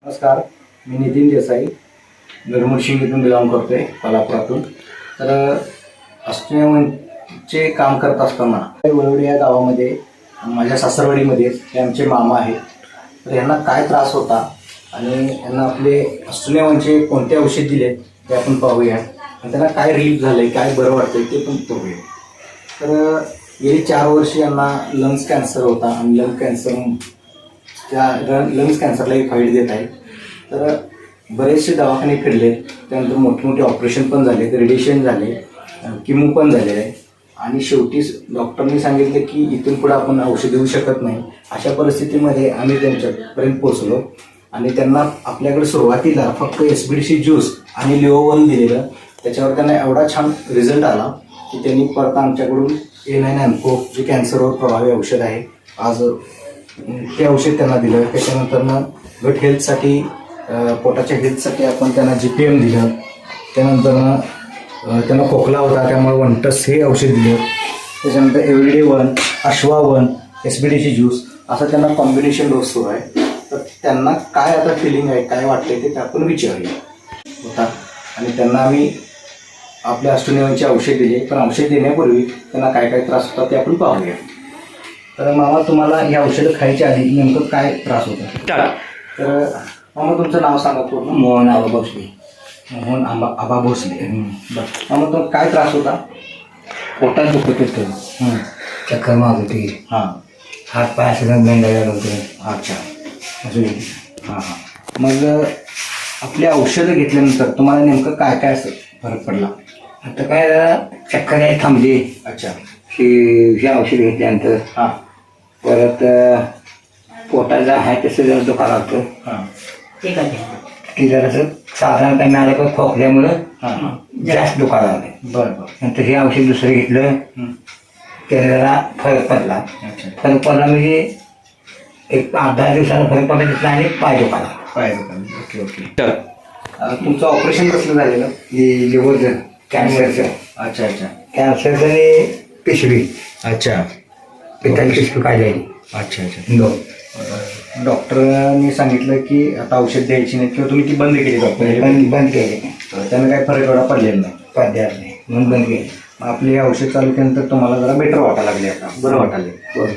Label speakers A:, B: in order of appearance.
A: नमस्कार, मी नितीन देसाई गडमुडशिंग इथून बिलॉंग करतोय कोल्हापुरातून. तर अष्टविनायकचे काम करत असताना वळवडी या गावामध्ये माझ्या सासरवाडीमध्ये हे आमचे मामा आहेत. तर यांना काय त्रास होता आणि यांना आपले अष्टविनायकचे कोणते औषध दिले ते आपण पाहूया आणि त्यांना काय रिलीफ झालं काय बरं वाटतंय ते पण पाहूया. तर गेली 4 वर्ष यांना लंग्स कॅन्सर होता आणि लंग्स कॅन्सरलाही फाईट देत आहे. तर बरेचसे दवाखाने फिरले, त्यानंतर मोठमोठे ऑपरेशन पण झाले, रेडिएशन झाले, किमो पण झालेले आहे आणि शेवटी डॉक्टरनी सांगितलं की इथून पुढे आपण औषध देऊ शकत नाही. अशा परिस्थितीमध्ये आम्ही त्यांच्यापर्यंत पोचलो आणि त्यांना आपल्याकडे सुरुवातीला फक्त SBDC ज्यूस आणि लिओवन दिलेलं. त्याच्यावर त्यांना एवढा छान रिझल्ट आला की त्यांनी परत आमच्याकडून A9 अँको जे कॅन्सरवर प्रभावी औषध आहे आज ते औषध त्यांना दिलं. त्याच्यानंतरनं गट हेल्थसाठी पोटाच्या हेल्थसाठी आपण त्यांना GPM दिलं. त्यानंतरनं त्यांना खोकला होता त्यामुळे 1 हे औषध दिलं. त्याच्यानंतर एव्हरीडे 1, अश्वा 1, SBDC ज्यूस असं त्यांना कॉम्बिनेशन डोस सुरू आहे. तर त्यांना काय आता फिलिंग आहे काय वाटतंय ते आपण विचारूया होता आणि त्यांना आम्ही आपल्या अष्टविनायकचे औषध दिले. पण औषध देण्यापूर्वी त्यांना काय काय त्रास होता ते आपण पाहूया. तर मामा तुम्हाला ही औषधं खायच्या आधी नेमकं काय त्रास होता? तर मामा तुमचं नाव सांगा पूर्ण.
B: मोहन आबा भोसले.
A: मोहन आबा भोसले. बरं मामा तुम्हाला काय त्रास होता?
B: पोटात दुखत होतं, चक्कर मारत होती,
A: हां
B: हात पाय सगळं बेंडायला होते.
A: अच्छा असं हां हां. मग आपली औषधं घेतल्यानंतर तुम्हाला नेमकं काय काय असं फरक पडला?
B: आता काय जरा चक्कर आहे थांबली.
A: अच्छा
B: ही औषध घेतल्यानंतर
A: हां
B: परत पोटाला आहे तसं जरा दुखा लागतं.
A: हां
B: की जरासं साधारण काही मिळालं पण खोकल्यामुळं
A: हां
B: जास्त दुखा लागले.
A: बरं बरं.
B: नंतर हे औषध दुसरं घेतलं त्याने जरा फरक पडला.
A: अच्छा
B: फरक पडला म्हणजे एक 8-10 दिवसाला फरक पडला तिथला आणि पाय दुखाला.
A: पाहिजे. Okay okay. तुमचं ऑपरेशन कसलं झालेलं?
B: ही लिव्हरचं कॅन्सरचं.
A: अच्छा अच्छा
B: कॅन्सरचं आणि पिशवी
A: अच्छा
B: पिठाची पिशवी काढलेली
A: अच्छा अच्छा.
B: दोन.
A: डॉक्टरनी सांगितलं की आता औषध द्यायची नाही किंवा तुम्ही ती बंद केली डॉक्टर
B: बंद केले.
A: त्यानं काही फरक एवढा पडलेला नाही.
B: पडद्यात नाही म्हणून बंद केले.
A: आपली औषध चालू केल्यानंतर तुम्हाला जरा बेटर वाटायला लागले, आता बरं वाटायला.
B: बरं.